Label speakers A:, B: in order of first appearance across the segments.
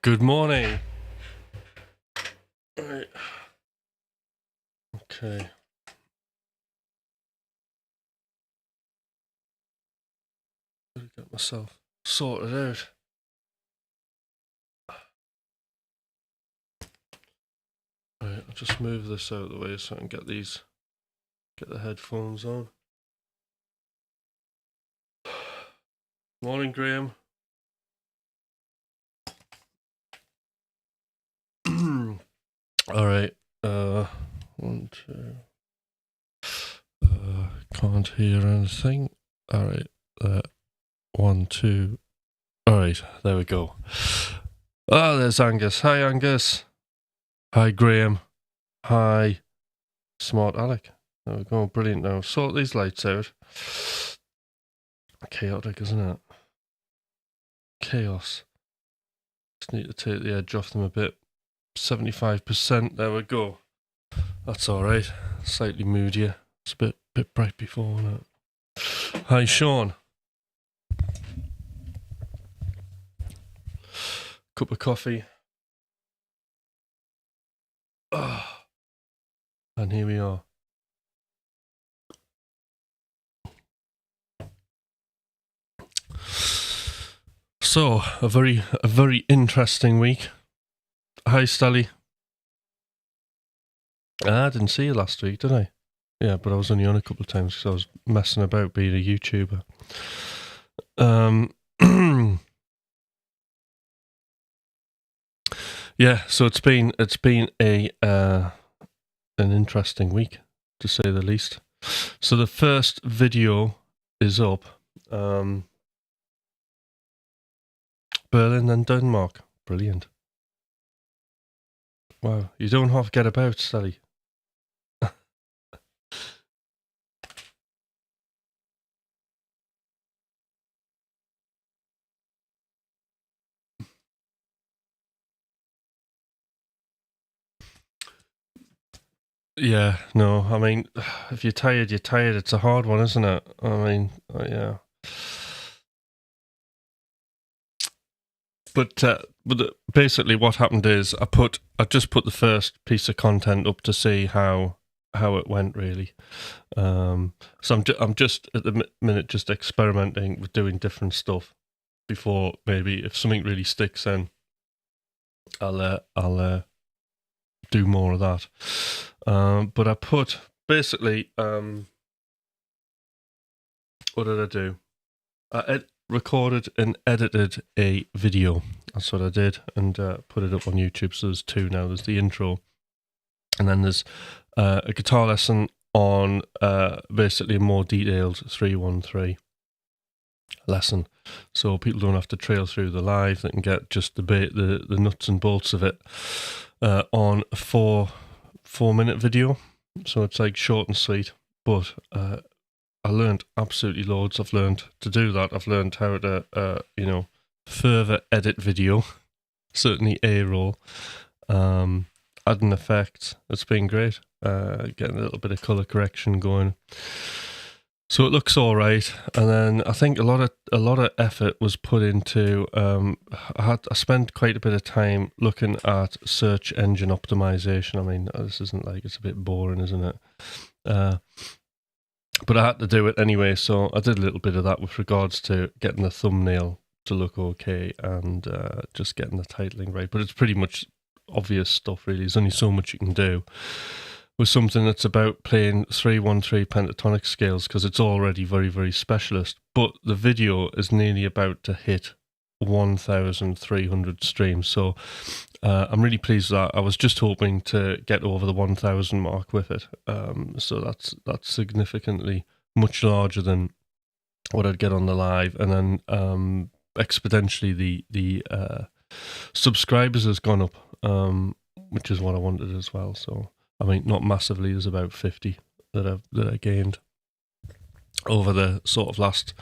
A: Good morning. Right. Okay. Gotta get myself sorted out. Right, I'll just move this out of the way so I can get the headphones on. Morning, Graham. All right. 1, 2. Can't hear anything. All right. 1, 2. All right. There we go. Oh, there's Angus. Hi, Angus. Hi, Graham. Hi, Smart Alec. There we go. Brilliant. Now sort these lights out. Chaotic, isn't it? Chaos. Just need to take the edge off them a bit. 75%. There we go. That's all right. Slightly moodier. It's a bit bright before, isn't it? Hi, Sean. Cup of coffee. Oh. And here we are. So, a very interesting week. Hi, Stally. I didn't see you last week, did I? Yeah, but I was only on a couple of times because I was messing about being a YouTuber. Yeah, so it's been an interesting week, to say the least. So the first video is up. Berlin and Denmark. Brilliant. Wow, you don't have to get about, Sally. Yeah, no, I mean, if you're tired, you're tired. It's a hard one, isn't it? I mean, yeah. But basically, what happened is I just put the first piece of content up to see how it went, really. So I'm just at the minute just experimenting with doing different stuff before maybe if something really sticks, then I'll do more of that. But I put basically what did I do? I recorded and edited a video. That's what I did, and put it up on YouTube. So there's 2 now. There's the intro, and then there's a guitar lesson on basically a more detailed 3-1-3 lesson, so people don't have to trail through the live. They can get just the nuts and bolts of it on a 4-minute video. So it's like short and sweet, but I learned absolutely loads. I've learned to do that. I've learned how to further edit video, certainly A-roll, add an effect. It's been great. Getting a little bit of color correction going, so it looks all right. And then I think a lot of effort was put into. I spent quite a bit of time looking at search engine optimization. I mean, this isn't like, it's a bit boring, isn't it? But I had to do it anyway, so I did a little bit of that with regards to getting the thumbnail to look okay and just getting the titling right. But it's pretty much obvious stuff, really. There's only so much you can do with something that's about playing 3-1-3 pentatonic scales, because it's already very, very specialist. But the video is nearly about to hit 1,300 streams, so I'm really pleased with that. I was just hoping to get over the 1,000 mark with it, so that's significantly much larger than what I'd get on the live. And then exponentially the subscribers has gone up, which is what I wanted as well. So I mean, not massively. There's about 50 that I gained over the sort of last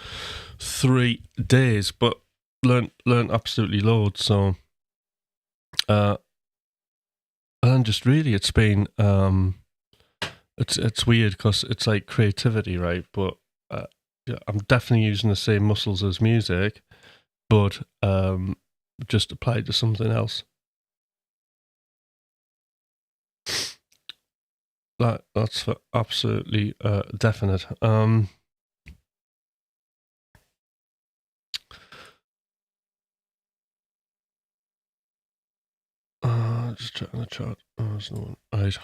A: 3 days, but learned absolutely loads. So and then just really, it's been it's weird because it's like creativity, right? But I'm definitely using the same muscles as music, but just applied to something else. That's for absolutely definite. Just checking the chat. Oh, there's no one. Right.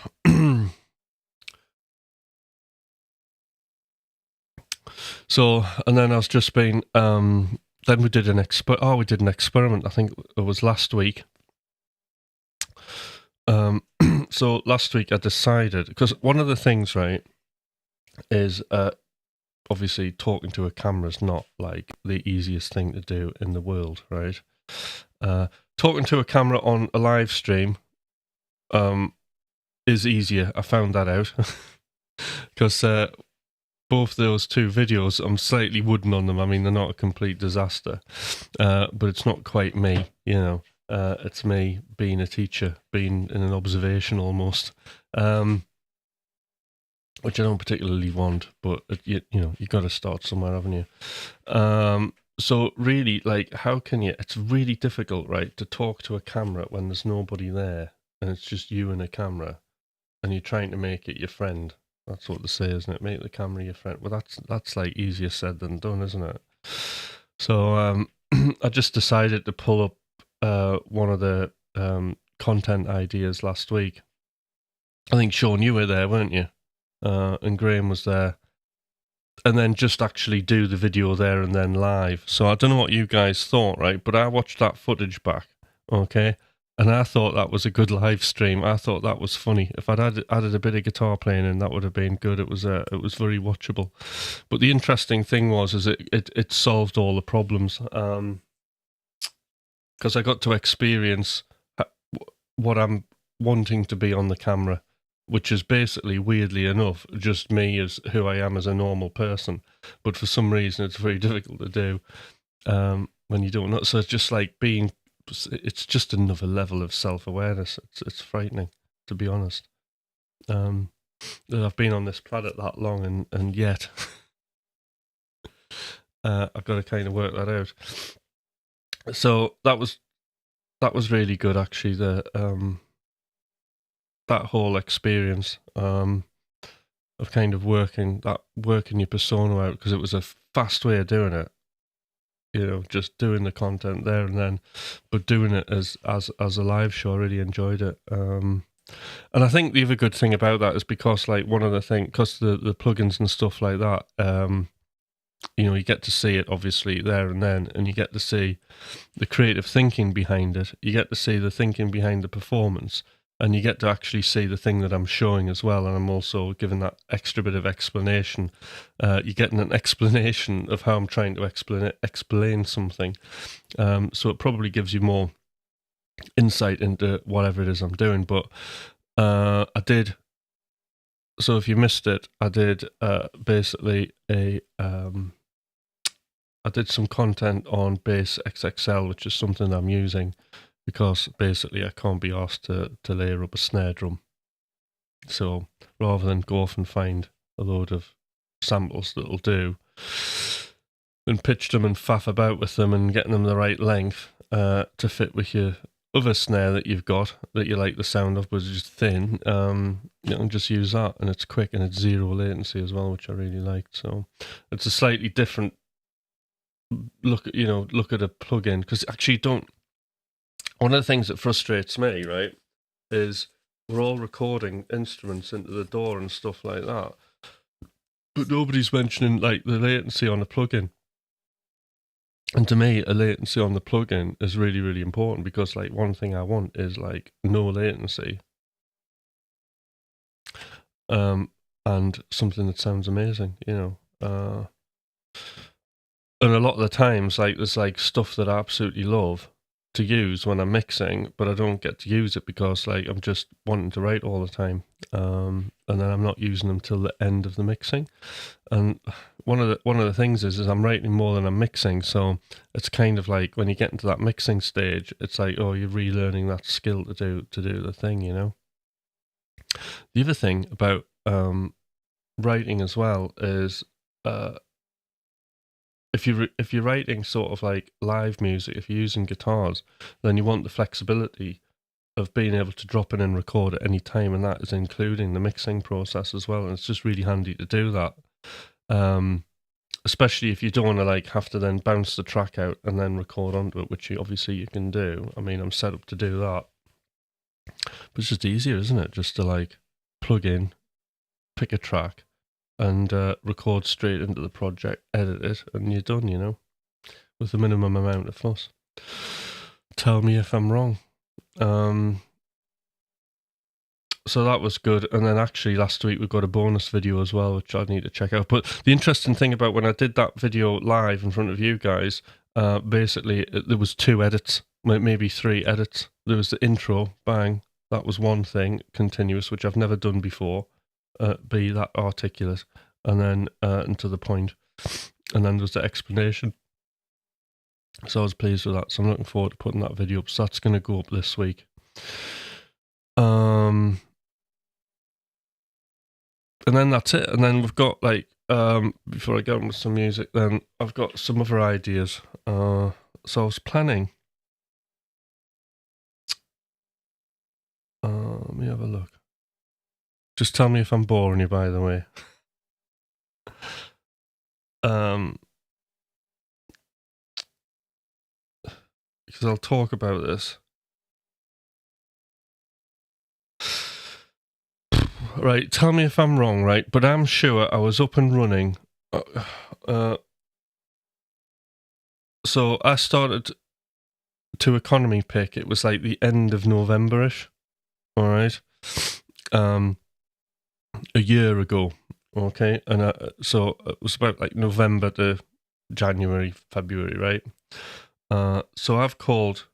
A: So, and then I was just been. Then we did an experiment. I think it was last week. So last week I decided, because one of the things, right, is obviously talking to a camera is not like the easiest thing to do in the world, right? Talking to a camera on a live stream is easier. I found that out because both those two videos, I'm slightly wooden on them. I mean, they're not a complete disaster, but it's not quite me, you know. It's me being a teacher, being in an observation almost, which I don't particularly want, but you know, you got to start somewhere, haven't you? So really, like, how can you? It's really difficult, right, to talk to a camera when there's nobody there and it's just you and a camera, and you're trying to make it your friend. That's what they say, isn't it? Make the camera your friend. Well, that's like easier said than done, isn't it? So I just decided to pull up one of the content ideas last week. I think Sean, you were there, weren't you? And Graham was there. And then just actually do the video there and then live. So I don't know what you guys thought, right? But I watched that footage back, okay? And I thought that was a good live stream. I thought that was funny. If I'd added a bit of guitar playing in, that would have been good. It was very watchable. But the interesting thing is it solved all the problems. Because I got to experience what I'm wanting to be on the camera, which is basically, weirdly enough, just me as who I am as a normal person. But for some reason, it's very difficult to do when you don't know. So it's just like it's just another level of self-awareness. It's frightening, to be honest. I've been on this planet that long, and yet I've got to kind of work that out. So that was really good, actually. That whole experience of kind of working your persona out, because it was a fast way of doing it. You know, just doing the content there and then, but doing it as a live show. I really enjoyed it. And I think the other good thing about that is because, like, one of the things, because the plugins and stuff like that, you know, you get to see it obviously there and then, and you get to see the creative thinking behind it. You get to see the thinking behind the performance, and you get to actually see the thing that I'm showing as well. And I'm also giving that extra bit of explanation. You're getting an explanation of how I'm trying to explain something. So it probably gives you more insight into whatever it is I'm doing. But I did. So if you missed it, I did basically I did some content on Bass XXL, which is something I'm using because basically I can't be asked to layer up a snare drum. So rather than go off and find a load of samples that'll do, and pitch them and faff about with them and getting them the right length to fit with your other snare that you've got that you like the sound of, but it's just thin, you can just use that, and it's quick and it's zero latency as well, which I really liked. So it's a slightly different look at a plugin, because actually one of the things that frustrates me, right, is we're all recording instruments into the DAW and stuff like that, but nobody's mentioning like the latency on a plugin. And to me, a latency on the plugin is really, really important, because like one thing I want is like no latency, and something that sounds amazing, you know. And a lot of the times, like, there's like stuff that I absolutely love to use when I'm mixing, but I don't get to use it because like I'm just wanting to write all the time, and then I'm not using them till the end of the mixing. And one of the things is I'm writing more than I'm mixing, so it's kind of like when you get into that mixing stage, it's like, oh, you're relearning that skill to do the thing, you know. The other thing about writing as well is if you're writing sort of like live music, if you're using guitars, then you want the flexibility of being able to drop in and record at any time, and that is including the mixing process as well. And it's just really handy to do that, especially if you don't want to like have to then bounce the track out and then record onto it, which obviously you can do. I mean, I'm set up to do that, but it's just easier, isn't it? Just to like plug in, pick a track, and record straight into the project, edit it, and you're done, you know, with the minimum amount of fuss. Tell me if I'm wrong. So that was good. And then actually last week we got a bonus video as well, which I need to check out. But the interesting thing about when I did that video live in front of you guys, basically there was 2 edits, maybe 3 edits. There was the intro, bang, that was one thing, continuous, which I've never done before, be that articulate, and then and to the point. And then there was the explanation. So I was pleased with that. So I'm looking forward to putting that video up. So that's going to go up this week. And then that's it. And then we've got like, before I get on with some music, then I've got some other ideas. So I was planning. Let me have a look. Just tell me if I'm boring you, by the way. Because I'll talk about this. Right, tell me if I'm wrong, right? But I'm sure I was up and running. So I started to economy pick. It was like the end of November-ish. All right. A year ago. Okay. And so it was about like November to January, February, right? So I've called.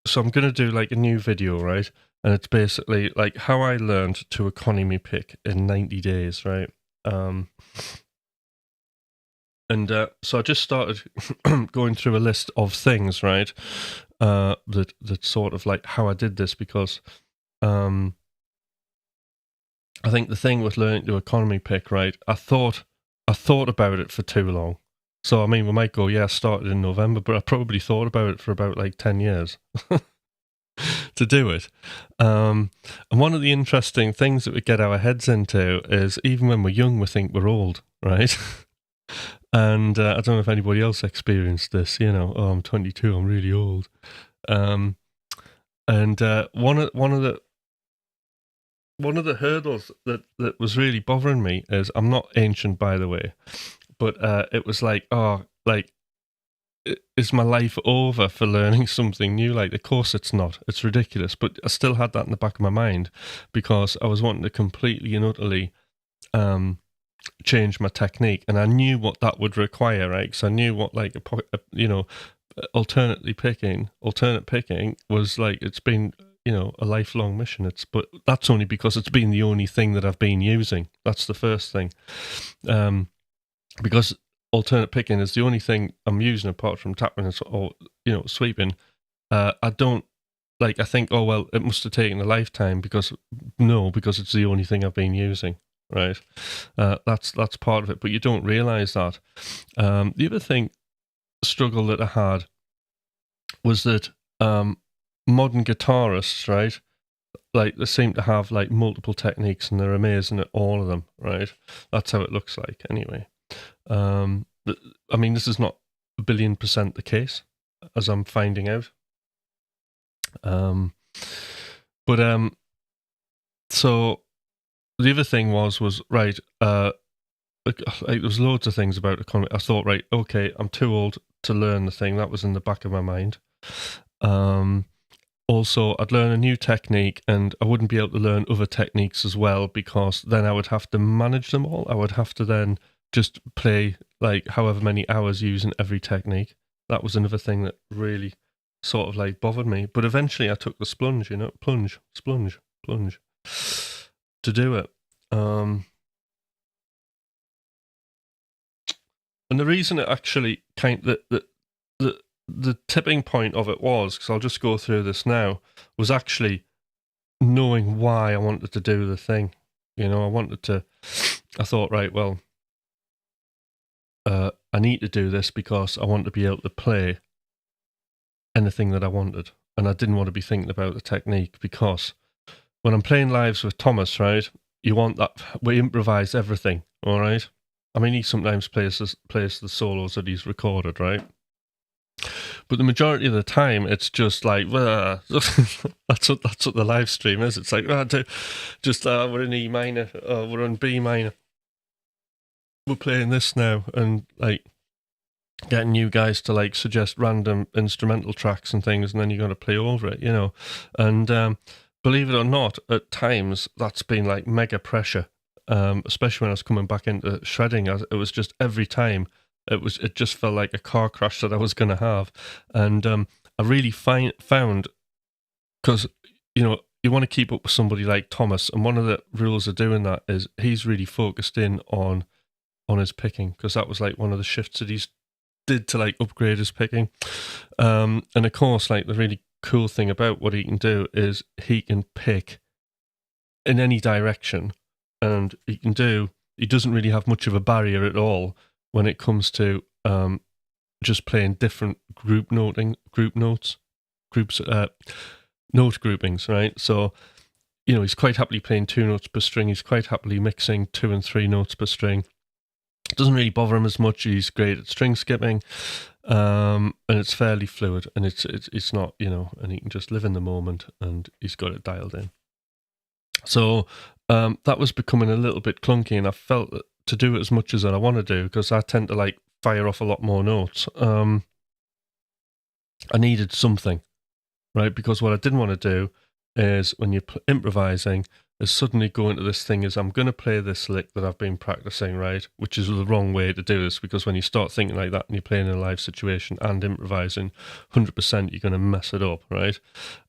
A: So I'm going to do like a new video, right? And it's basically like how I learned to economy pick in 90 days, right? And so I just started going through a list of things, right? That sort of like how I did this, because I think the thing with learning to economy pick, right? I thought about it for too long. So I mean, we might go, yeah, I started in November, but I probably thought about it for about like 10 years to do it. And one of the interesting things that we get our heads into is even when we're young, we think we're old, right? And I don't know if anybody else experienced this, you know, oh, I'm 22, I'm really old. And one of the hurdles that was really bothering me is, I'm not ancient, by the way, but it was like, oh, like, is my life over for learning something new? Like, of course it's not. It's ridiculous. But I still had that in the back of my mind, because I was wanting to completely and utterly change my technique, and I knew what that would require, right? Because I knew what, like, alternate picking was like, it's been, you know, a lifelong mission. But that's only because it's been the only thing that I've been using. That's the first thing. Because alternate picking is the only thing I'm using apart from tapping or, you know, sweeping. I don't, like, I think, oh, well, it must have taken a lifetime, because it's the only thing I've been using, right? That's part of it, but you don't realize that. The other struggle that I had was that modern guitarists, right, like, they seem to have like multiple techniques, and they're amazing at all of them, right? That's how it looks like, anyway. I mean, this is not 1,000,000,000% the case, as I'm finding out. So the other thing was right. Like, there was loads of things about economy. I thought, right, okay, I'm too old to learn the thing. That was in the back of my mind. Also, I'd learn a new technique, and I wouldn't be able to learn other techniques as well, because then I would have to manage them all. I would have to then just play like however many hours using every technique. That was another thing that really sort of like bothered me. But eventually I took the plunge, you know, plunge to do it. And the reason it actually the tipping point of it was, because I'll just go through this now, was actually knowing why I wanted to do the thing. You know, I thought, right, well, I need to do this because I want to be able to play anything that I wanted. And I didn't want to be thinking about the technique, because when I'm playing lives with Thomas, right, you want that, we improvise everything, all right? I mean, he sometimes plays the solos that he's recorded, right? But the majority of the time, it's just like, that's what the live stream is. It's like, we're in E minor, we're on B minor, we're playing this now, and like getting you guys to like suggest random instrumental tracks and things, and then you got to play over it, you know. And believe it or not, at times that's been like mega pressure, especially when I was coming back into shredding. It was just every time. It just felt like a car crash that I was going to have. And I really found, because, you know, you want to keep up with somebody like Thomas, and one of the rules of doing that is he's really focused in on his picking, because that was like one of the shifts that he's did to like upgrade his picking. And of course, like the really cool thing about what he can do is he can pick in any direction, and he doesn't really have much of a barrier at all when it comes to just playing different note groupings, right? So, you know, he's quite happily playing 2 notes per string. He's quite happily mixing 2 and 3 notes per string. It doesn't really bother him as much. He's great at string skipping, and it's fairly fluid, and it's not, you know, and he can just live in the moment, and he's got it dialed in. So that was becoming a little bit clunky, and I felt that to do it as much as that I want to do, because I tend to like fire off a lot more notes, I needed something, right? Because what I didn't want to do is, when you're improvising, is suddenly go into this thing is, I'm going to play this lick that I've been practicing, right? Which is the wrong way to do this, because when you start thinking like that and you're playing in a live situation and improvising, 100% you're going to mess it up, right?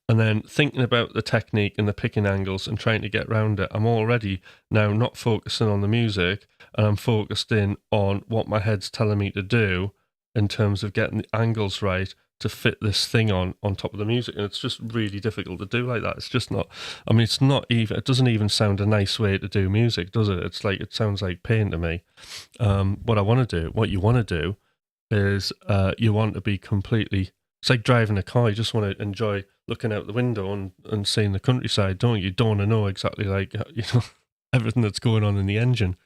A: And then thinking about the technique and the picking angles and trying to get around it, I'm already now not focusing on the music, and I'm focused in on what my head's telling me to do in terms of getting the angles right to fit this thing on top of the music. And it's just really difficult to do like that. It's just not, I mean, it's not even, it doesn't even sound a nice way to do music, does it? It's like, it sounds like pain to me. What you want to do is you want to be completely, it's like driving a car. You just want to enjoy looking out the window and seeing the countryside, don't you? You don't want to know exactly like, you know, everything that's going on in the engine.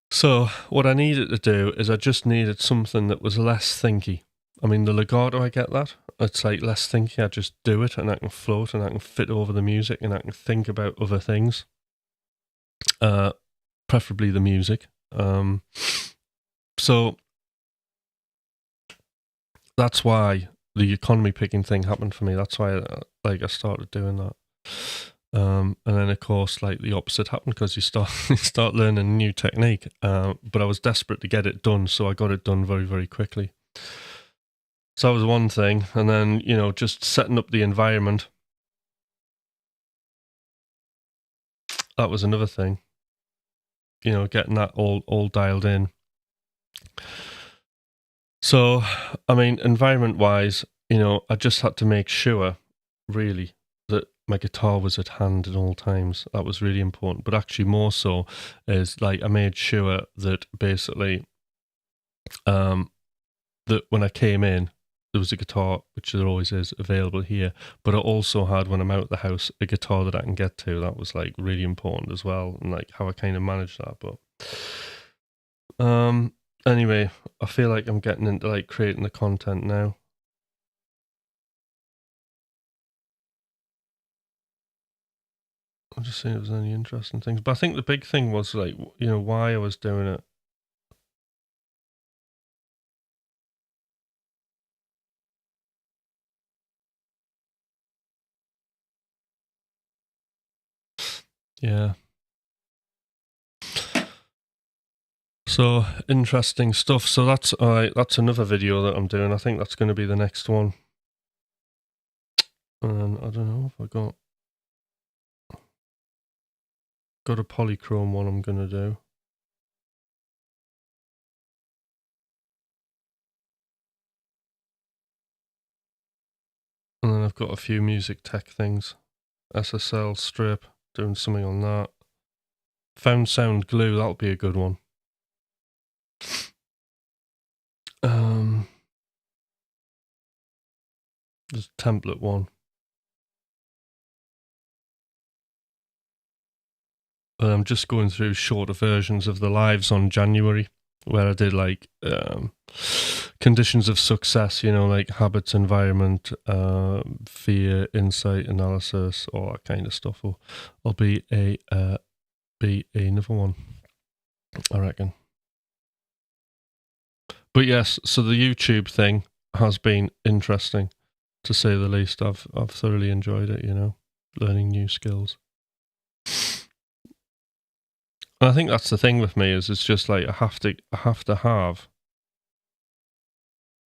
A: So what I needed to do is I just needed something that was less thinky. I mean, the legato, I get that. It's like less thinky. I just do it, and I can float, and I can fit over the music, and I can think about other things, preferably the music. So that's why the economy picking thing happened for me. That's why I started doing that. And then of course, like the opposite happened, because you start learning a new technique. But I was desperate to get it done, so I got it done very, very quickly. So that was one thing. And then, you know, just setting up the environment, that was another thing. You know, getting that all dialed in. So, I mean, environment-wise, you know, I just had to make sure, really, that my guitar was at hand at all times. That was really important. But actually more so is, like, I made sure that basically that when I came in, there was a guitar, which there always is, available here. But I also had, when I'm out of the house, a guitar that I can get to. That was, like, really important as well, and, like, how I kind of managed that. But anyway, I feel like I'm getting into, like, creating the content now. I'm just seeing if there's any interesting things. But I think the big thing was, like, you know, why I was doing it. Yeah. So, interesting stuff. So that's another video that I'm doing. I think that's going to be the next one. And I don't know if I got a polychrome one I'm going to do. And then I've got a few music tech things. SSL strip, doing something on that. Found sound glue, that'll be a good one. There's template one. I'm just going through shorter versions of the lives on January, where I did like conditions of success, you know, like habits, environment, fear, insight, analysis, all that kind of stuff. Will be another one, I reckon. But yes, so the YouTube thing has been interesting, to say the least. I've thoroughly enjoyed it, you know, learning new skills. And I think that's the thing with me, is it's just like I have to have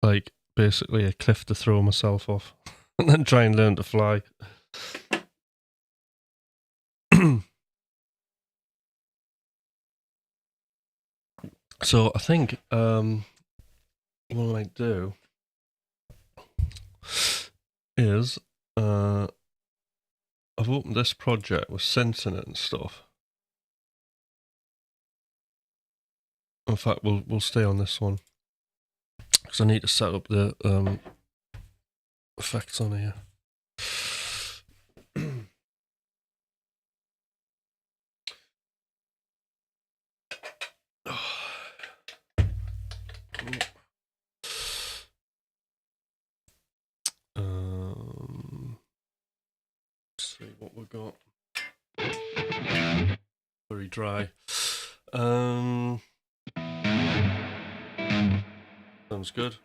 A: like basically a cliff to throw myself off and then try and learn to fly. So I think what I might do is I've opened this project with Sense in it and stuff. In fact, we'll stay on this one because I need to set up the effects on here. Let's see what we've got. Very dry. Sounds good.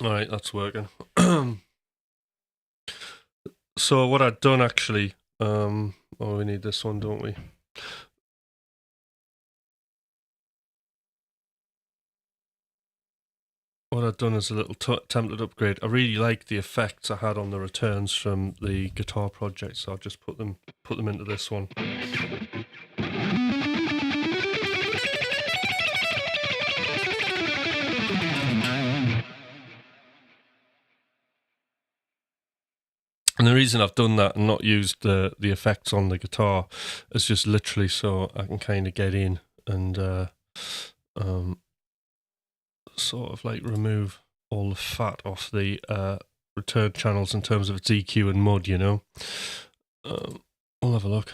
A: All right, that's working. So what I'd done actually, oh, we need this one, don't we? What I've done is a little template upgrade. I really like the effects I had on the returns from the guitar project, so I'll just put them into this one. And the reason I've done that and not used the effects on the guitar is just literally so I can kind of get in and sort of like remove all the fat off the return channels in terms of its EQ and mud, you know. We'll have a look.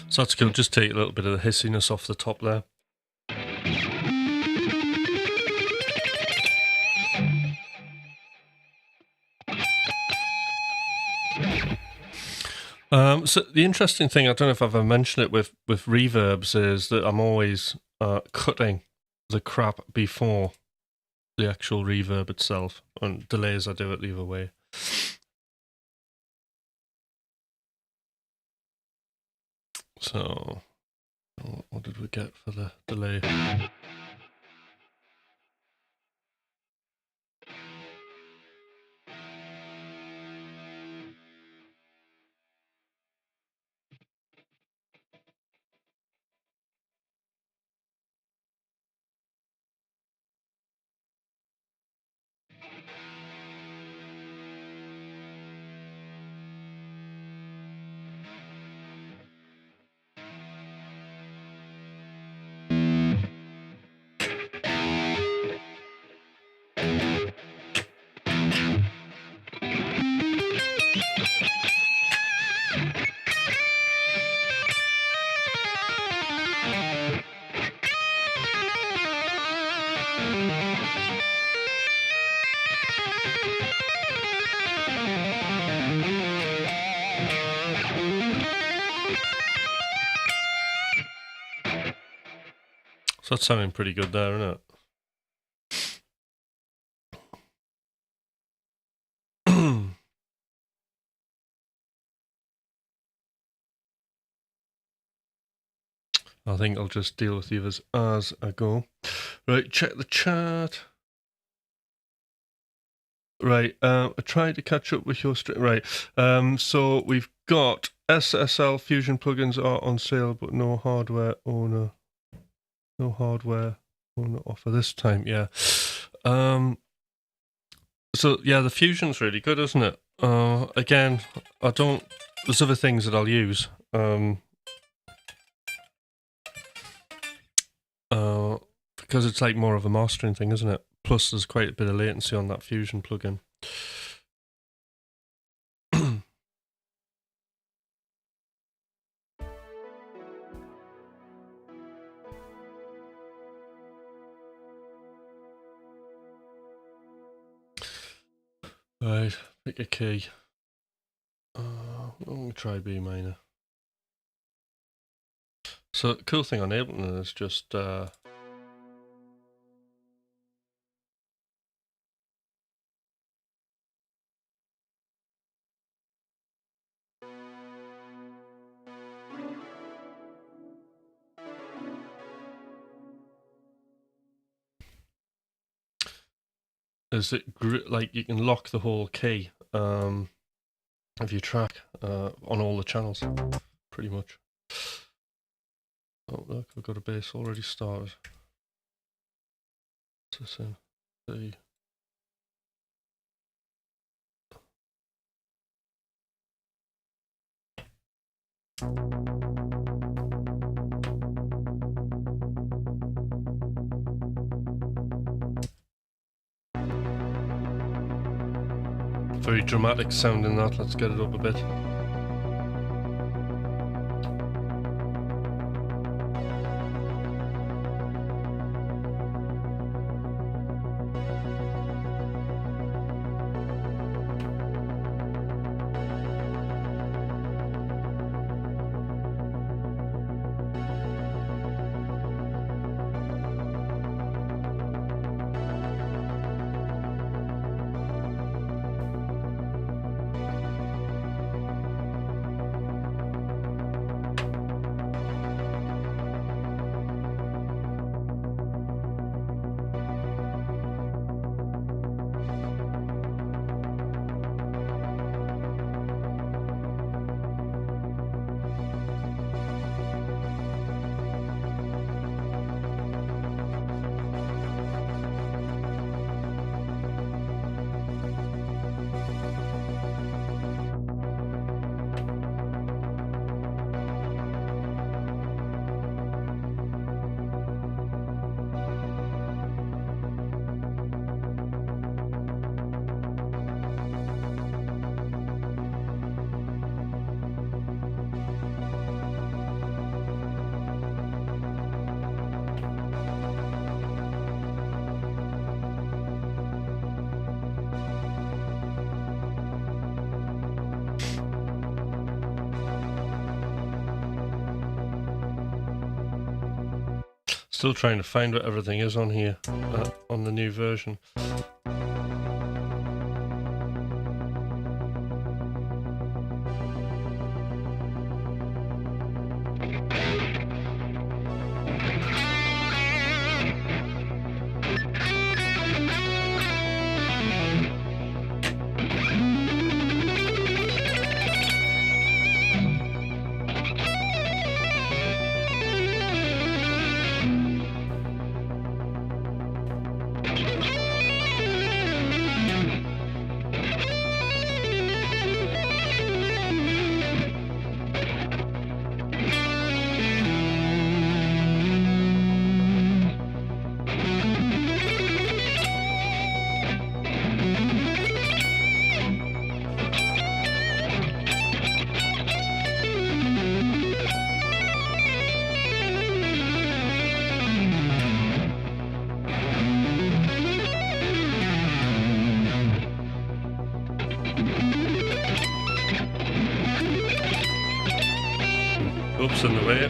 A: So that's going to just take a little bit of the hissiness off the top there. So the interesting thing, I don't know if I've ever mentioned it with reverbs, is that I'm always cutting the crap before the actual reverb itself. And delays, I do it the other way. So, what did we get for the delay? So that's sounding pretty good there, isn't it? I think I'll just deal with the others as I go. Right, check the chat. Right, I tried to catch up with your right. So we've got SSL Fusion plugins are on sale, but no hardware owner offer this time. Yeah. So yeah, the Fusion's really good, isn't it? Again, there's other things that I'll use. Because it's like more of a mastering thing, isn't it? Plus, there's quite a bit of latency on that Fusion plugin. Right, pick a key. I'm going to try B minor. So, the cool thing on Ableton is just is it like you can lock the whole key of your track on all the channels, pretty much. Oh look, I've got a bass already started. What's this in? C. Very dramatic sound in that, let's get it up a bit. Still trying to find what everything is on here, on the new version. Oops, in the way.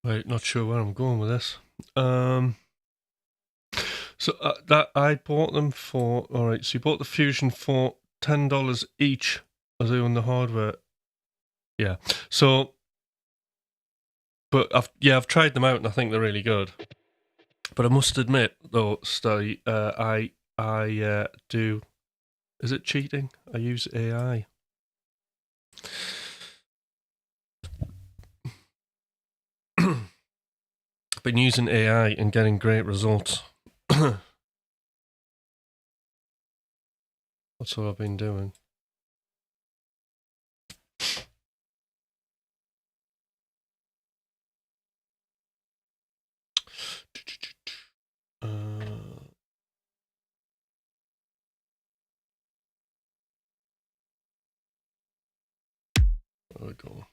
A: Right, not sure where I'm going with this. So that I bought them for. All right, so you bought the Fusion for $10 each. Are they on the hardware? Yeah. So, but I've tried them out and I think they're really good. But I must admit, though, Stay, I do. Is it cheating? I use AI. I've been using AI and getting great results. That's what I've been doing. There we go.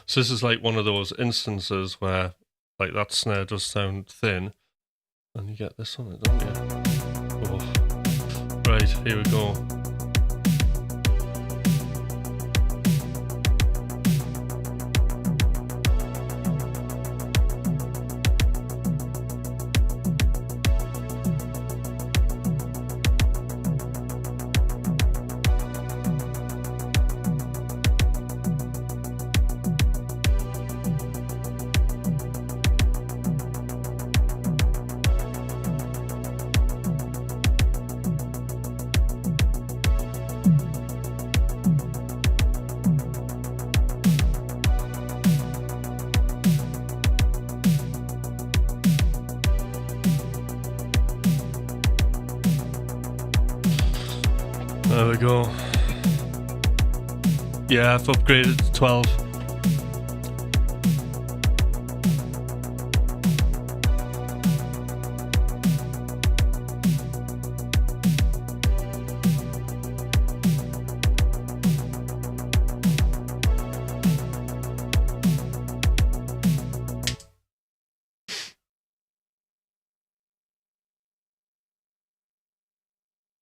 A: So this is like one of those instances where, like, that snare does sound thin, and you get this on it, don't you? Oh. Right, here we go. There we go. Yeah, I've upgraded to 12.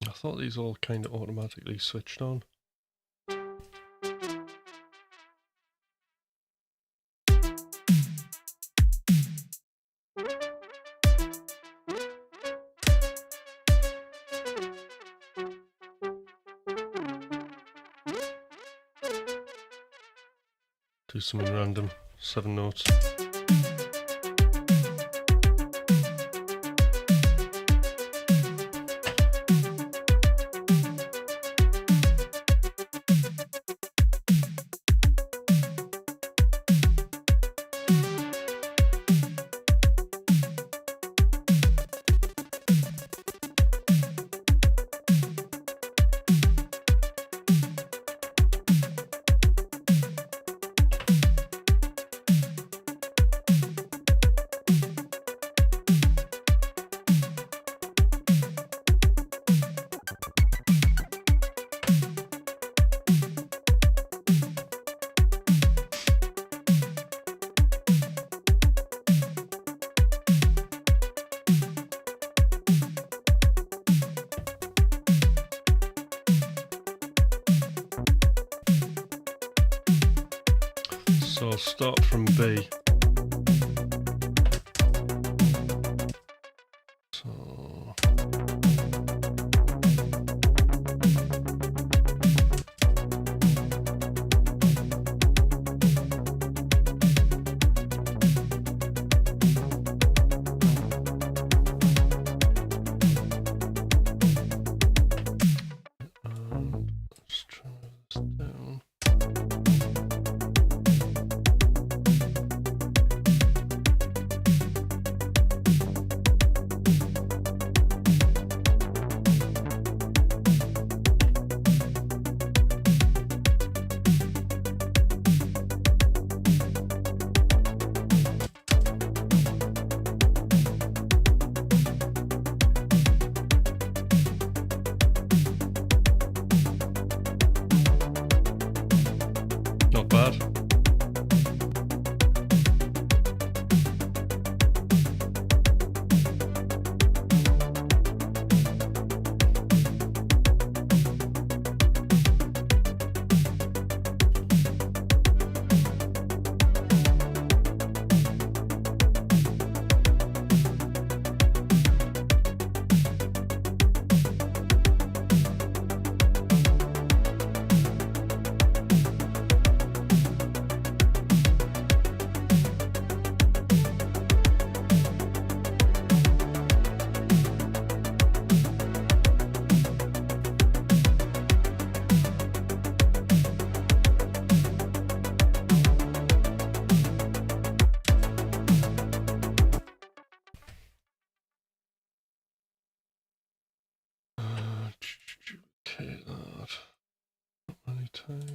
A: I thought these all kind of automatically switched on. Do something random. 7 notes. So I'll start from B. So let's try this down. duplicate that. Not many times.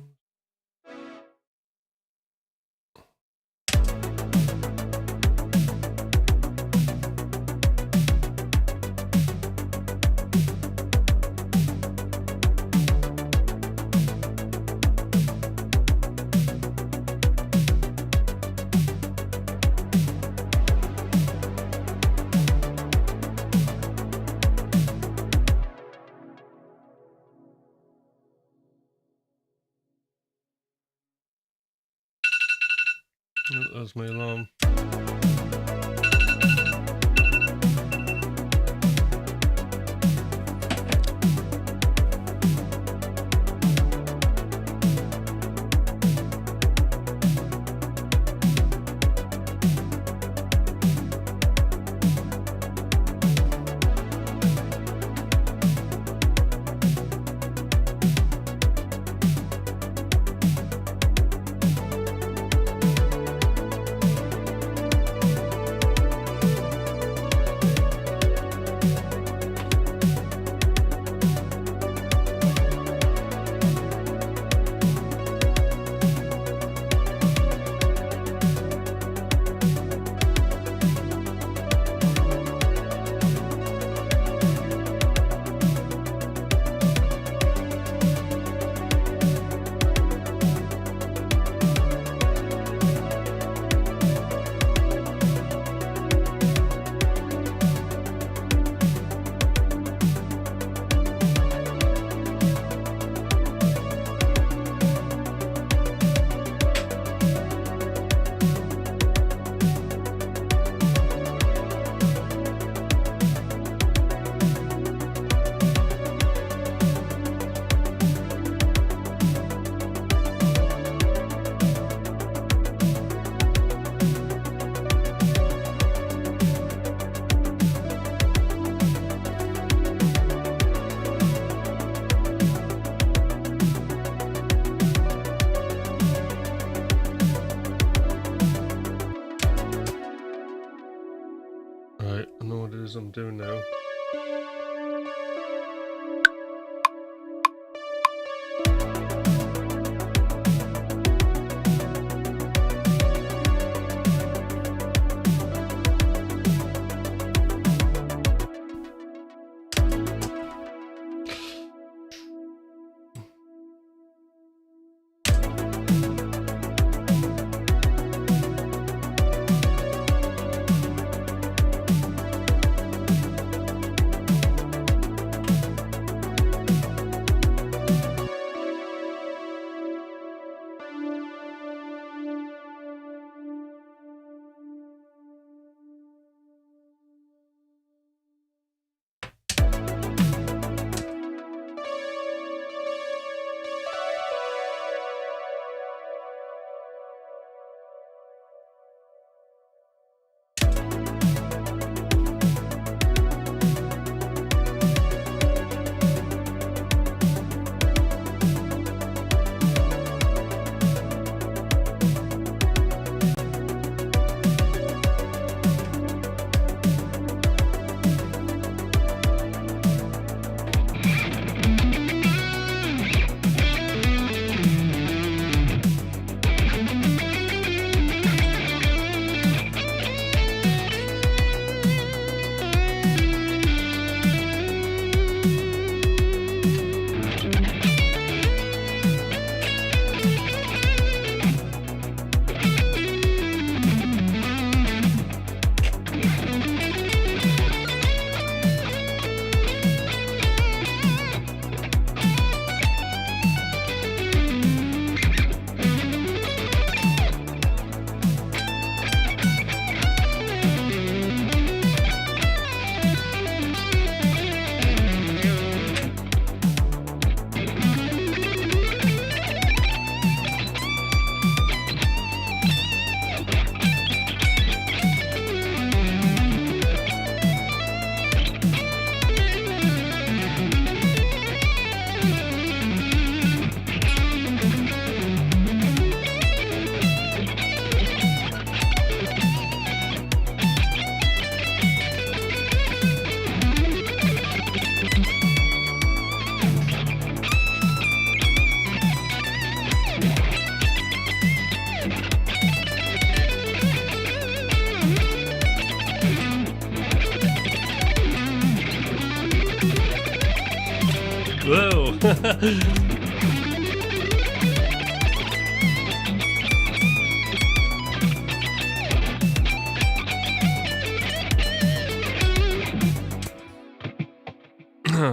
A: That's my alarm. Right, I know what it is I'm doing now.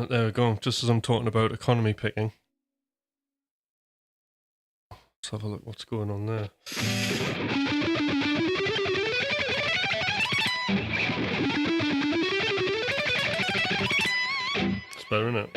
A: There we go, just as I'm talking about economy picking. Let's have a look what's going on there. It's better, isn't it?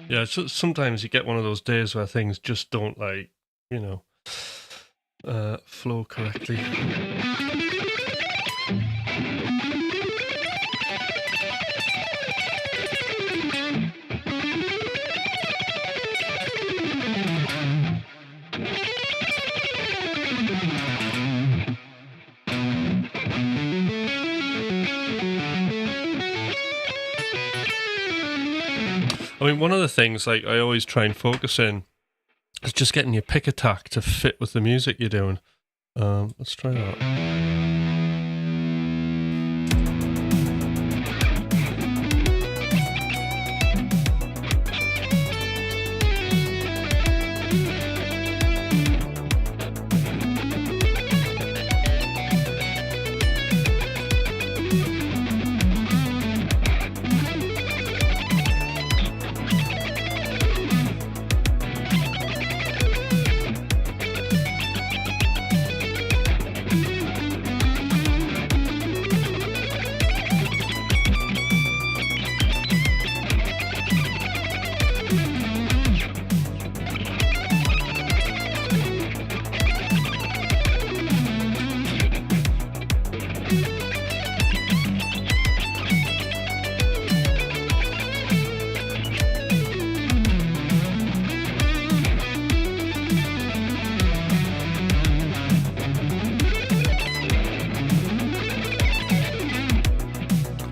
A: Yeah, so sometimes you get one of those days where things just don't, like, you know, flow correctly. I mean, one of the things, like, I always try and focus in is just getting your pick attack to fit with the music you're doing. Let's try that.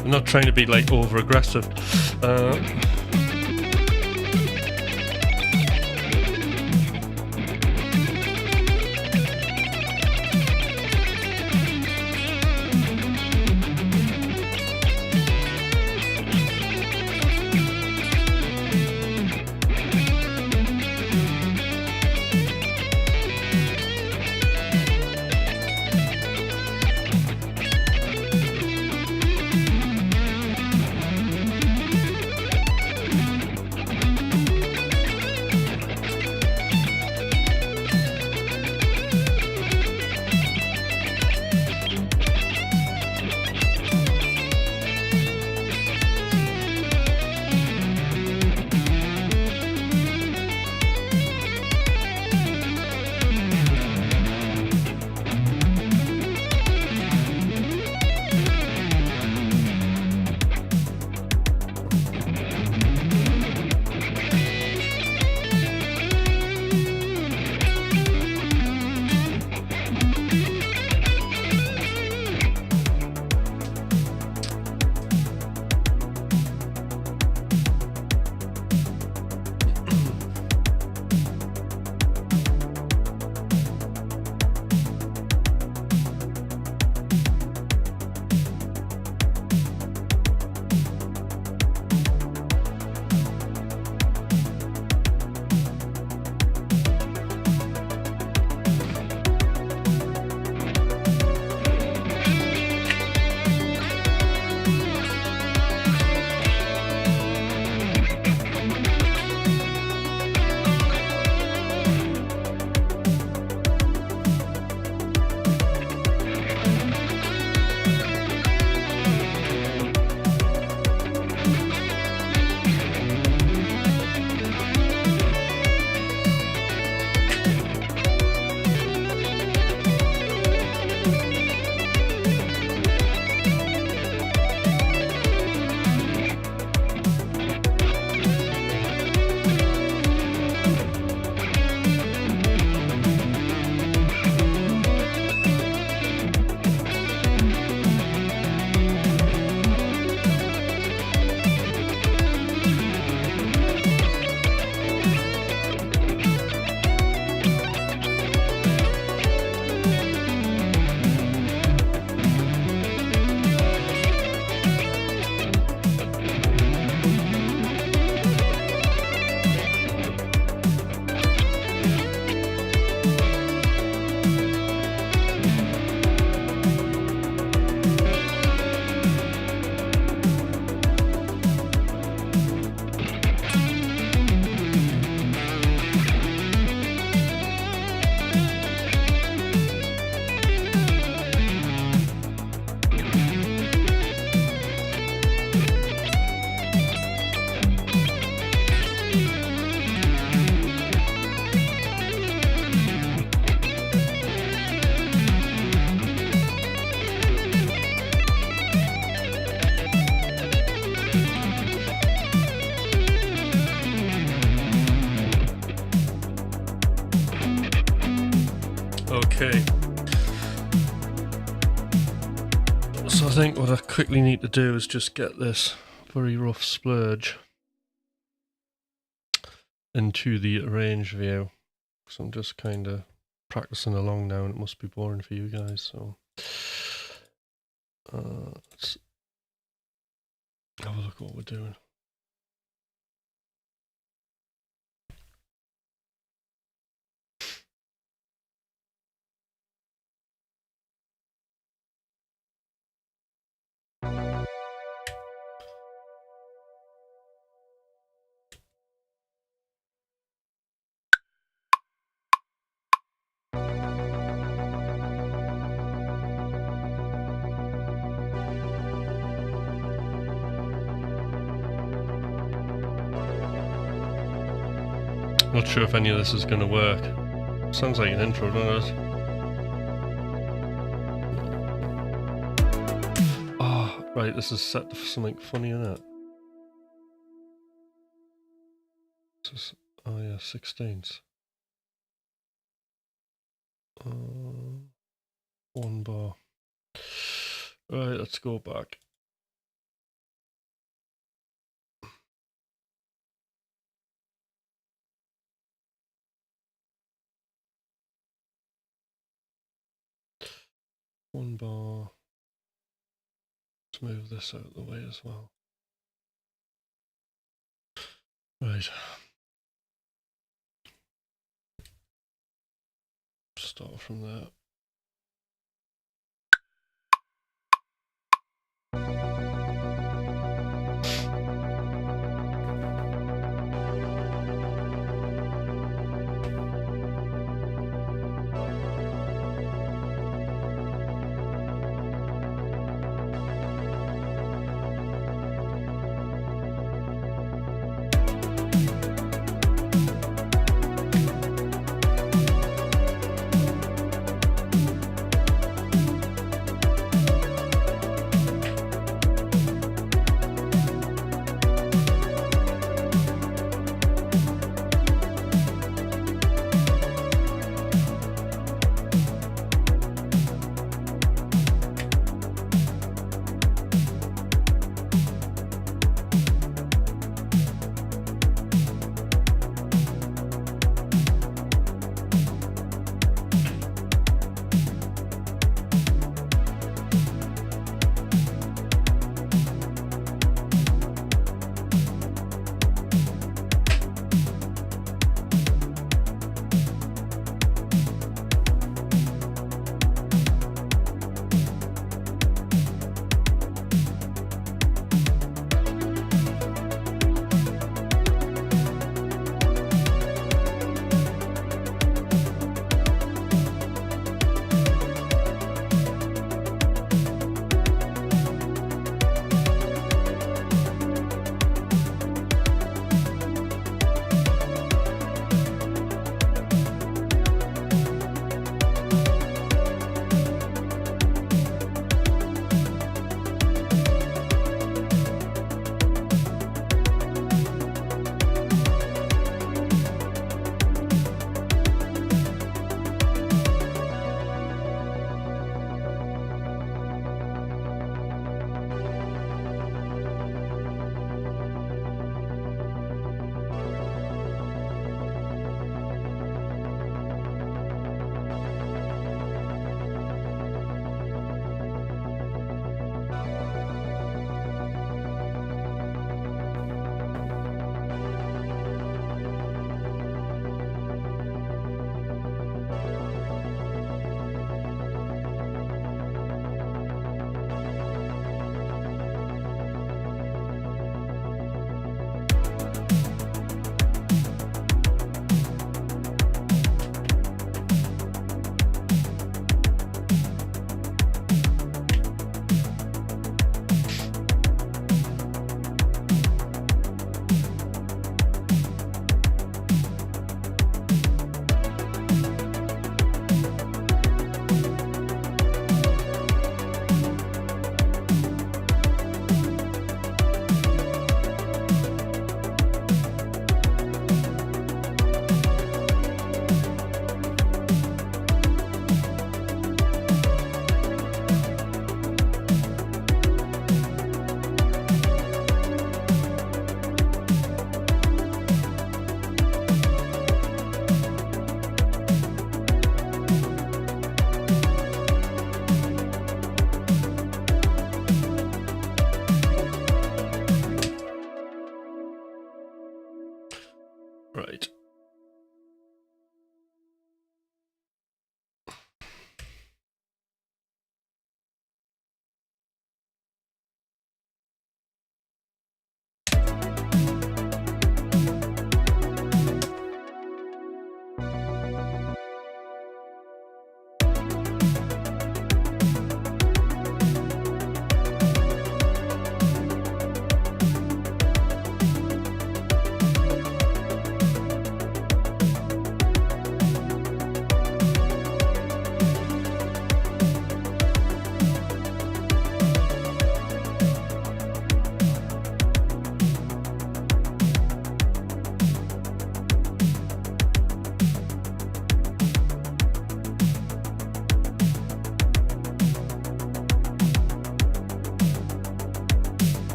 A: I'm not trying to be, like, over aggressive. Okay. So I think what I quickly need to do is just get this very rough splurge into the arrange view. So I'm just kind of practicing along now and it must be boring for you guys. So let's have a look at what we're doing. Not sure if any of this is going to work. Sounds like an intro, doesn't it? Oh, right, this is set for something funny, isn't it? This is, oh yeah, 16ths. 1 bar. Right, let's go back. One bar. Let's move this out of the way as well. Right. Start from there.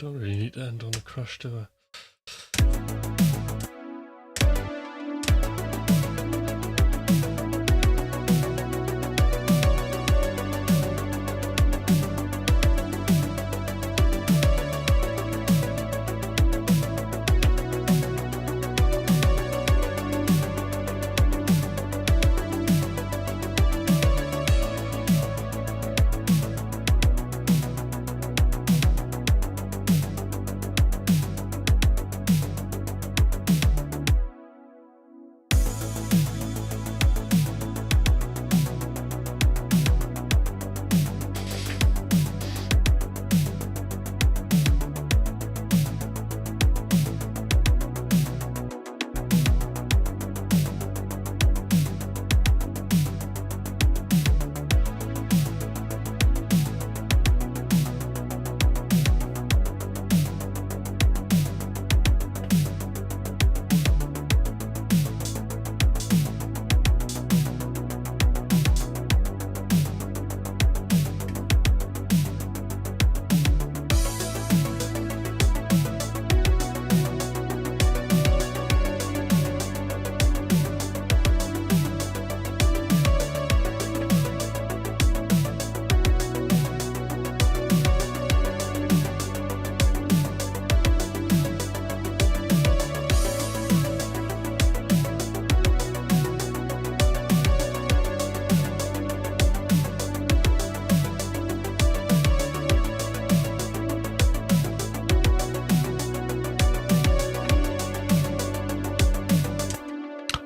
A: Don't really need to end on a crash, do I?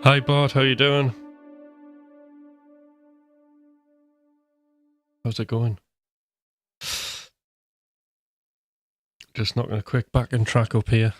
A: Hi Bart, how you doing? How's it going? Just knocking a quick backing track up here.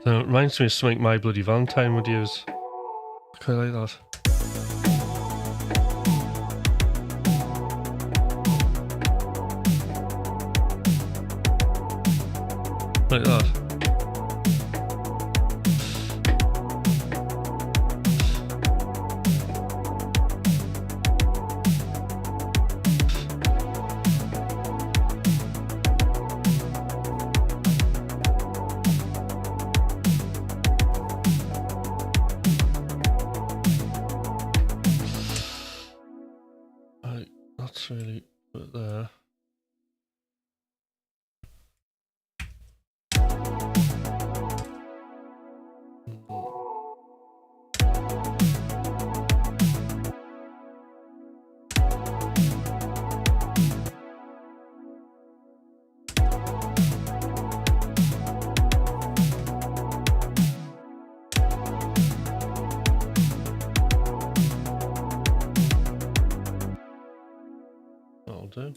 A: It reminds me of something My Bloody Valentine would use. I like that. Like that. That's really put there. That'll do.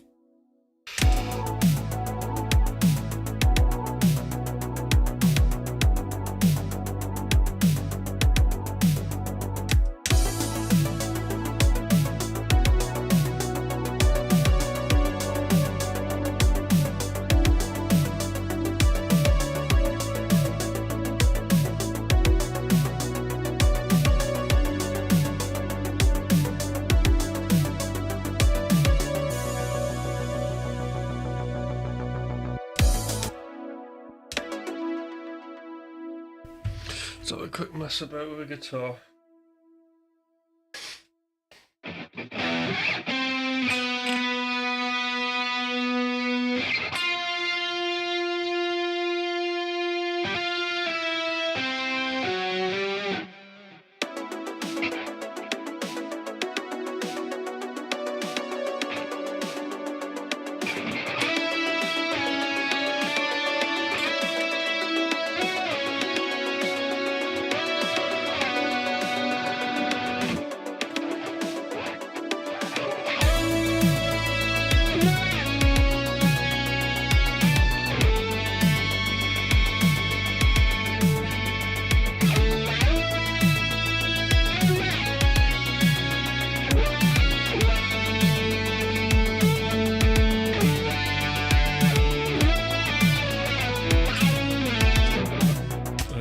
A: So a quick mess about with a guitar.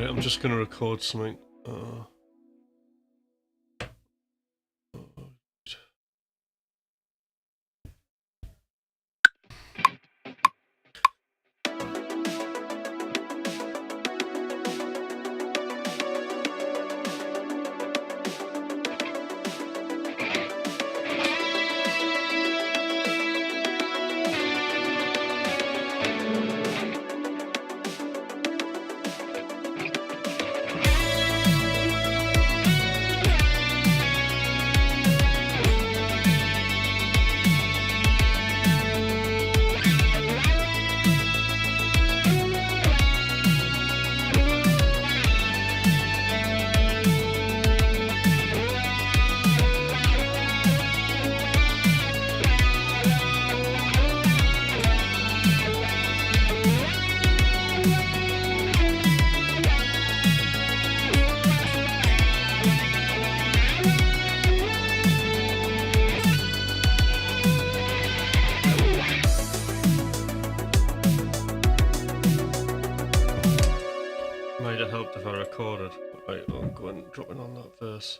A: I'm just going to record something. Might have helped if I recorded. Right, I'll go and drop in on that verse.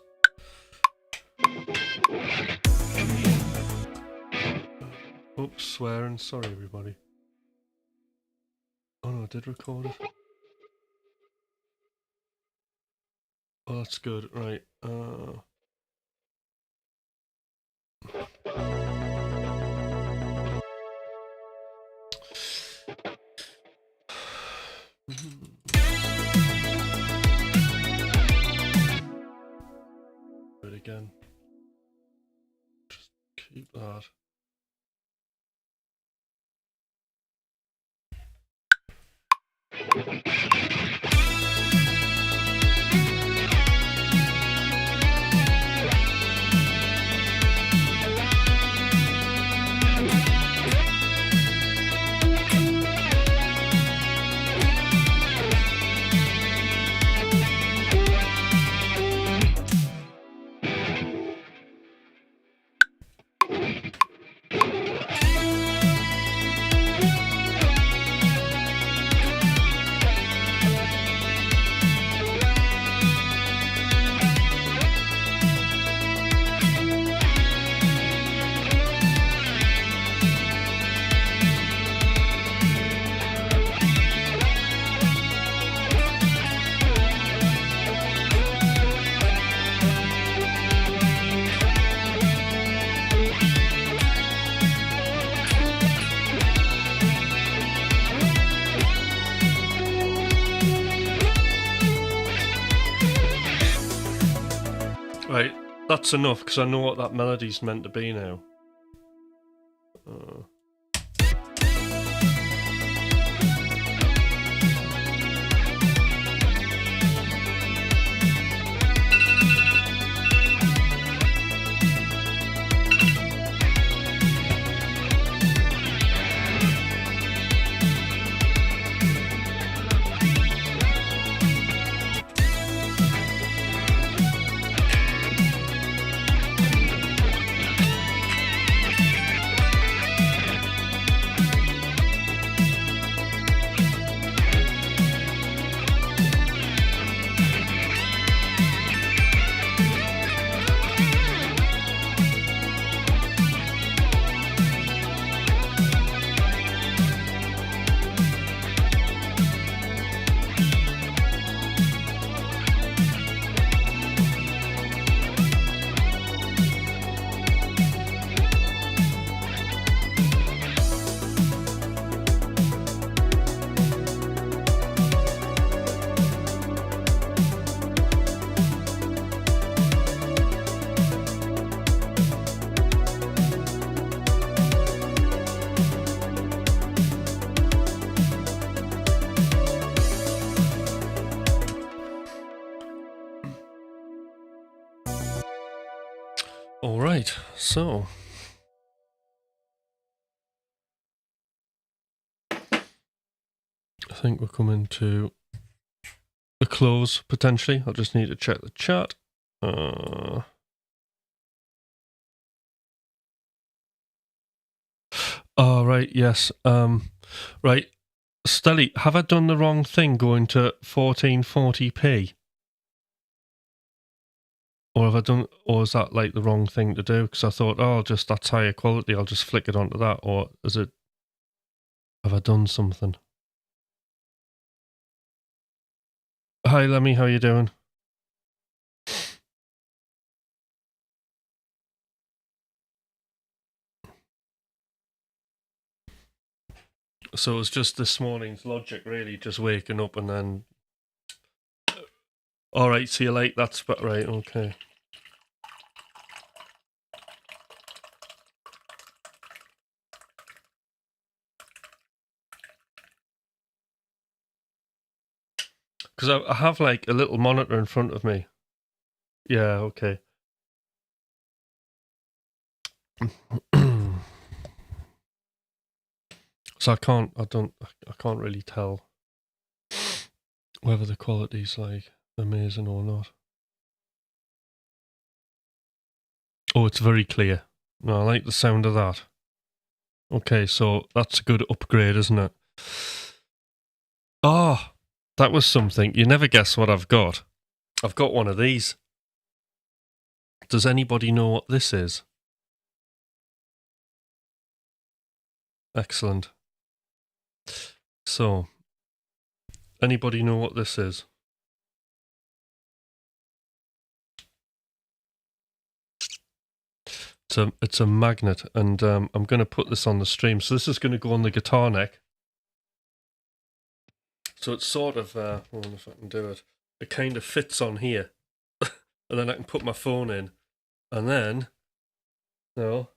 A: Oops, swearing. Sorry, everybody. Oh no, I did record it. Oh, that's good. Right. Do it again. Just keep that. That's enough, because I know what that melody's meant to be now. All right, so I think we're coming to a close, potentially. I'll just need to check the chat. Oh, right, yes. Right, Stelly, have I done the wrong thing going to 1440p? Or have I done, or is that like the wrong thing to do? Because I thought, oh, just that's higher quality, I'll just flick it onto that. Or is it, have I done something? Hi, Lemmy, how you doing? So it's just this morning's logic, really, just waking up and then... All right, see you late, that's right, okay. Because I have like a little monitor in front of me. Yeah, okay. So I can't really tell whether the quality's like amazing or not. Oh, it's very clear. No, I like the sound of that. Okay, so that's a good upgrade, isn't it? Oh, that was something. You never guess what I've got. I've got one of these. Does anybody know what this is? Excellent. So, anybody know what this is? It's a magnet, and I'm going to put this on the stream. So this is going to go on the guitar neck. So it's sort of, I wonder if I can do it. It kind of fits on here. And then I can put my phone in. And then, so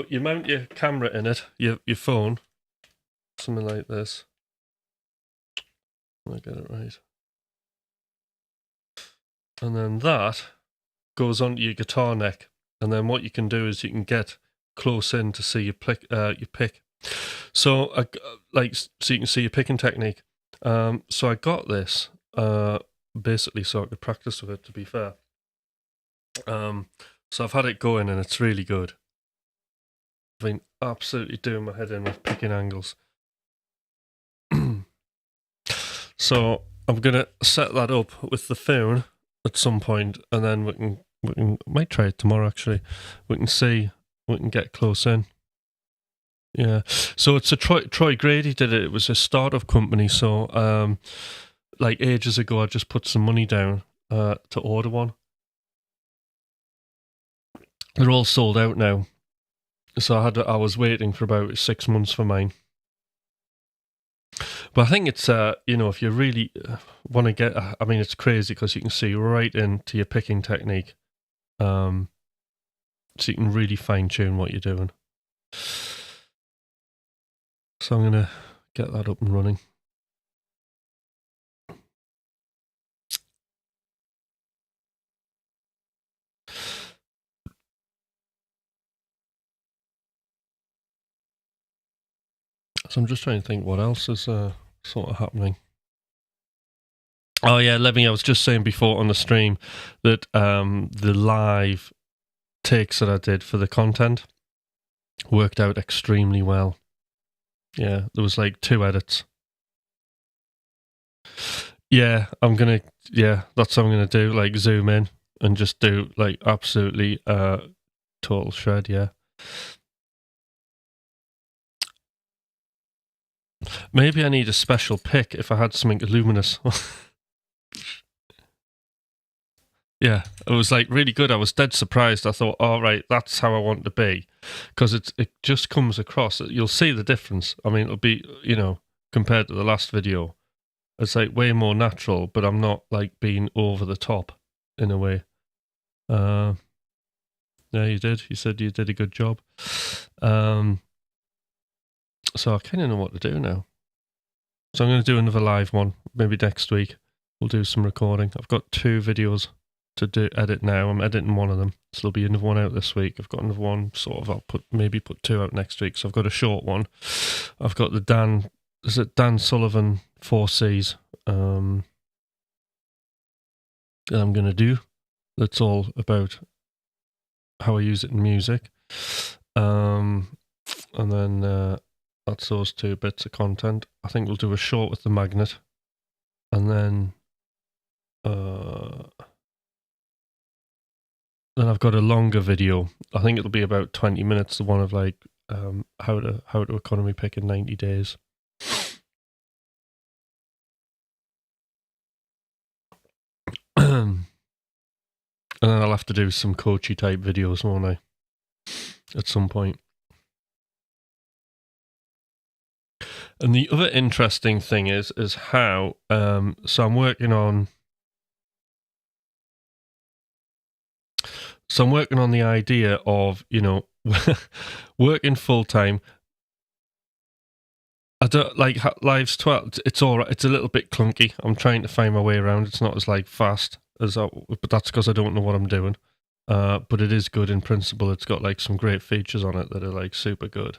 A: you mount your camera in it, your phone, something like this. I get it right. And then that goes onto your guitar neck. And then what you can do is you can get close in to see your pick. So so you can see your picking technique. So I got this basically so I could practice with it, to be fair. So I've had it going and it's really good. I've been absolutely doing my head in with picking angles. So I'm gonna set that up with the phone at some point, and then we can might try it tomorrow. Actually, we can get close in. Yeah. So it's a Troy Grady did it. It was a startup company. So like ages ago, I just put some money down to order one. They're all sold out now. So I was waiting for about 6 months for mine. But I think it's if you really want to get, I mean, it's crazy because you can see right into your picking technique. So you can really fine tune what you're doing. So I'm going to get that up and running. So I'm just trying to think what else is sort of happening. Oh yeah, Levy, I was just saying before on the stream that the live takes that I did for the content worked out extremely well. Yeah, there was like 2 edits. Yeah, that's what I'm gonna do, like zoom in and just do like absolutely total shred, yeah. Maybe I need a special pick if I had something luminous. Yeah, it was like really good. I was dead surprised. I thought, all right, that's how I want to be, because it just comes across. You'll see the difference. I mean, it'll be, compared to the last video, it's like way more natural, but I'm not like being over the top in a way. Yeah, you did. You said you did a good job. So I kind of know what to do now. So I'm going to do another live one, maybe next week. We'll do some recording. I've got 2 videos to edit now. I'm editing one of them, so there'll be another one out this week. I've got another one I'll put 2 out next week. So I've got a short one. I've got the Dan Sullivan 4Cs that I'm going to do. That's all about how I use it in music. And then that's those 2 bits of content. I think we'll do a short with the magnet, and then I've got a longer video. I think it'll be about 20 minutes. The one of like how to economy pick in 90 days. And then I'll have to do some coachy type videos, won't I? At some point. And the other interesting thing is how. So I'm working on the idea of, working full time. I don't like Live's 12. It's all right. It's a little bit clunky. I'm trying to find my way around. It's not as like fast as but that's because I don't know what I'm doing. But it is good in principle. It's got like some great features on it that are like super good.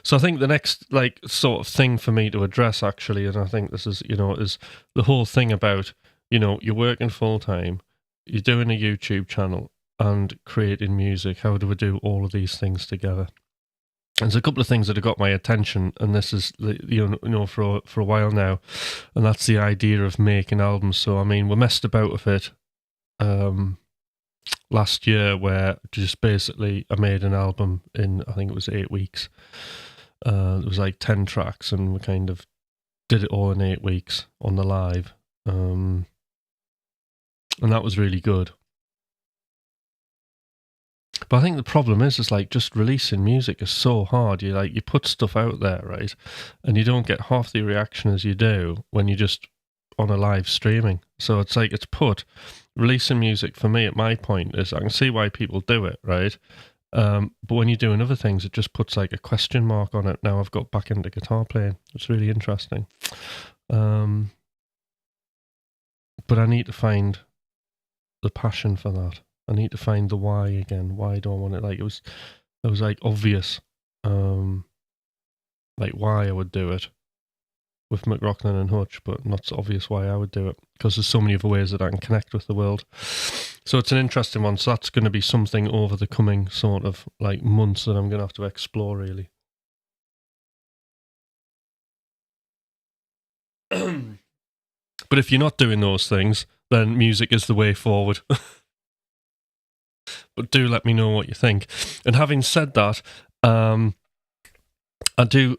A: So I think the next like sort of thing for me to address actually, and I think this is is the whole thing about you're working full time, you're doing a YouTube channel and creating music. How do we do all of these things together? There's a couple of things that have got my attention, and this is for a while now, and that's the idea of making albums. So I mean, we messed about with it last year, where just basically I made an album in, I think it was 8 weeks. It was like 10 tracks, and we kind of did it all in 8 weeks on the live, and that was really good. But I think the problem is like just releasing music is so hard. You put stuff out there, right, and you don't get half the reaction as you do when you're just on a live streaming. So it's like releasing music for me at my point is, I can see why people do it, right? But when you're doing other things, it just puts like a question mark on it. Now I've got back into guitar playing. It's really interesting. But I need to find the passion for that. I need to find the why again. Why do I want it? Like it was like obvious, like why I would do it with McRockland and Hutch, but not so obvious why I would do it, because there's so many other ways that I can connect with the world. So it's an interesting one. So that's going to be something over the coming sort of like months that I'm going to have to explore, really. But if you're not doing those things, then music is the way forward. But do let me know what you think. And having said that, I do.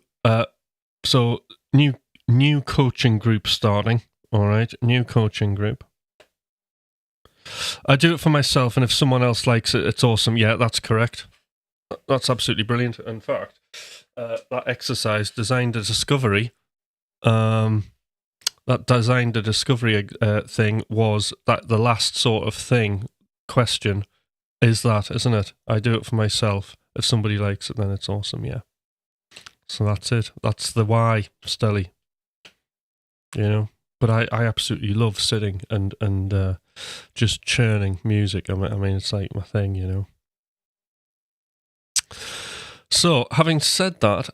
A: So new coaching group starting. All right, new coaching group. I do it for myself, and if someone else likes it, it's awesome. Yeah, that's correct. That's absolutely brilliant. In fact, that exercise, Design to Discovery, that designed the discovery thing was that the last sort of question is that, isn't it? I do it for myself. If somebody likes it, then it's awesome, yeah. So that's it. That's the why, Stelly. You know? But I absolutely love sitting and just churning music. I mean, it's like my thing, you know? So, having said that,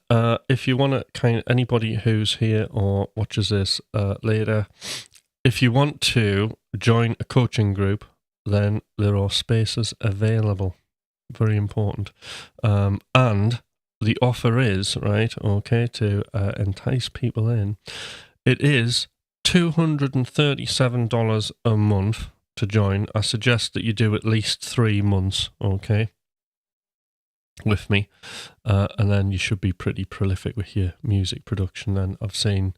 A: if you want to anybody who's here or watches this later, if you want to join a coaching group, then there are spaces available. Very important. And the offer is, right, okay, to entice people in, it is $237 a month to join. I suggest that you do at least 3 months, okay, with me, and then you should be pretty prolific with your music production. Then I've seen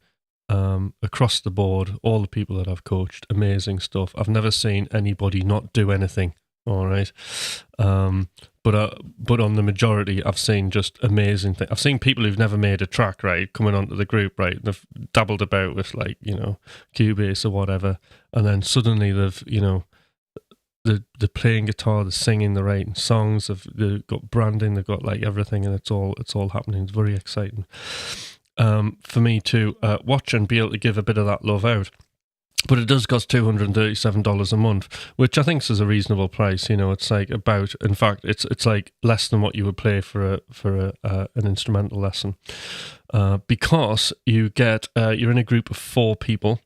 A: across the board, all the people that I've coached, amazing stuff. I've never seen anybody not do anything. All right, but on the majority, I've seen just amazing things. I've seen people who've never made a track, right, coming onto the group, right, they've dabbled about with, like, you know, Cubase or whatever, and then suddenly they've, you know, they're playing guitar, they're singing, they're writing songs, they've got branding, they've got like everything, and it's all happening. It's very exciting for me to watch and be able to give a bit of that love out. But it does cost $237 a month, which I think is a reasonable price. You know, it's like about, in fact, it's like less than what you would pay for an instrumental lesson, because you get you're in a group of 4 people,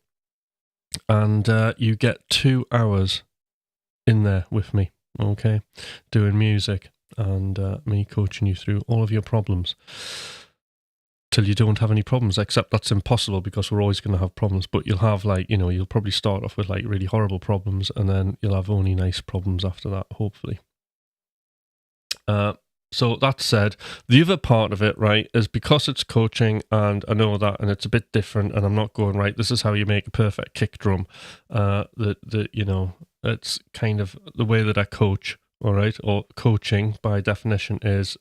A: and you get 2 hours in there with me, okay, doing music and me coaching you through all of your problems till you don't have any problems, except that's impossible because we're always going to have problems. But you'll have, like, you know, you'll probably start off with like really horrible problems, and then you'll have only nice problems after that, hopefully. So that said, the other part of it, right, is because it's coaching, and I know that, and it's a bit different, and I'm not going, right, this is how you make a perfect kick drum. You know, it's kind of the way that I coach. All right, or coaching by definition is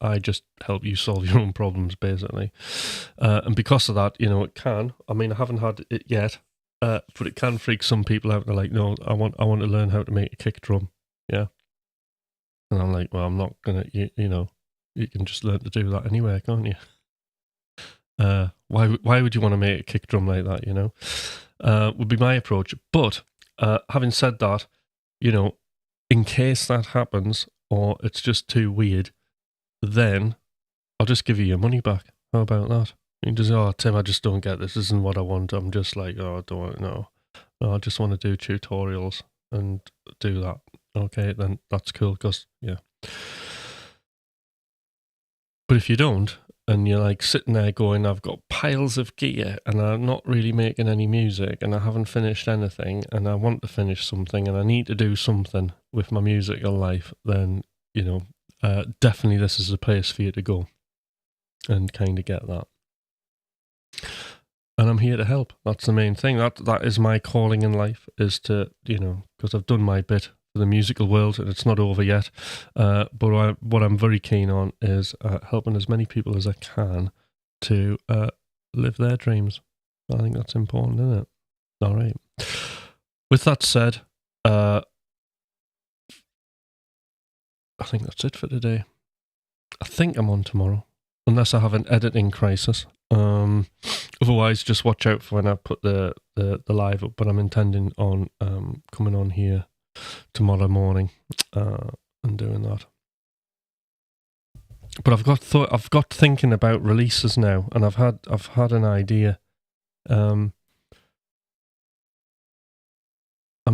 A: I just help you solve your own problems, basically. And because of that, you know, it can. I mean, I haven't had it yet, but it can freak some people out. They're like, "No, I want to learn how to make a kick drum." Yeah, and I'm like, "Well, I'm not gonna. You know, you can just learn to do that anyway, can't you?" Why would you want to make a kick drum like that? You know, would be my approach. But having said that, you know, in case that happens, or it's just too weird, then I'll just give you your money back. How about that? You just, "Oh, Tim, I just don't get this. This isn't what I want." I'm just like, "Oh, I don't know. No, I just want to do tutorials and do that." Okay, then that's cool, because, yeah. But if you don't, and you're like sitting there going, "I've got piles of gear and I'm not really making any music and I haven't finished anything and I want to finish something and I need to do something with my musical life," then, you know, definitely this is the place for you to go and kind of get that. And I'm here to help. That's the main thing. That is my calling in life, is to, you know, because I've done my bit for the musical world and it's not over yet. But what I'm very keen on is helping as many people as I can to live their dreams. I think that's important, isn't it? All right. With that said, I think that's it for today. I think I'm on tomorrow, unless I have an editing crisis. Otherwise, just watch out for when I put the live up. But I'm intending on coming on here tomorrow morning and doing that. But I've got thinking about releases now, and I've had an idea. I'm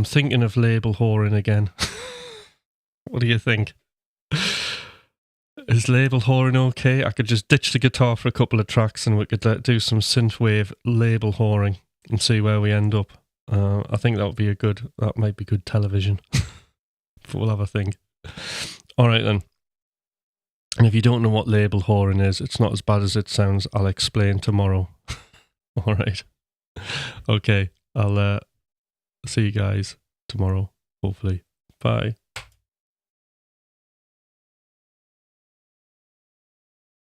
A: thinking of label whoring again. What do you think? Is label whoring okay? I could just ditch the guitar for a couple of tracks and we could do some synthwave label whoring and see where we end up. I think that might be good television. But we'll have a think. All right then. And if you don't know what label whoring is, it's not as bad as it sounds. I'll explain tomorrow. All right. Okay. I'll see you guys tomorrow, hopefully. Bye.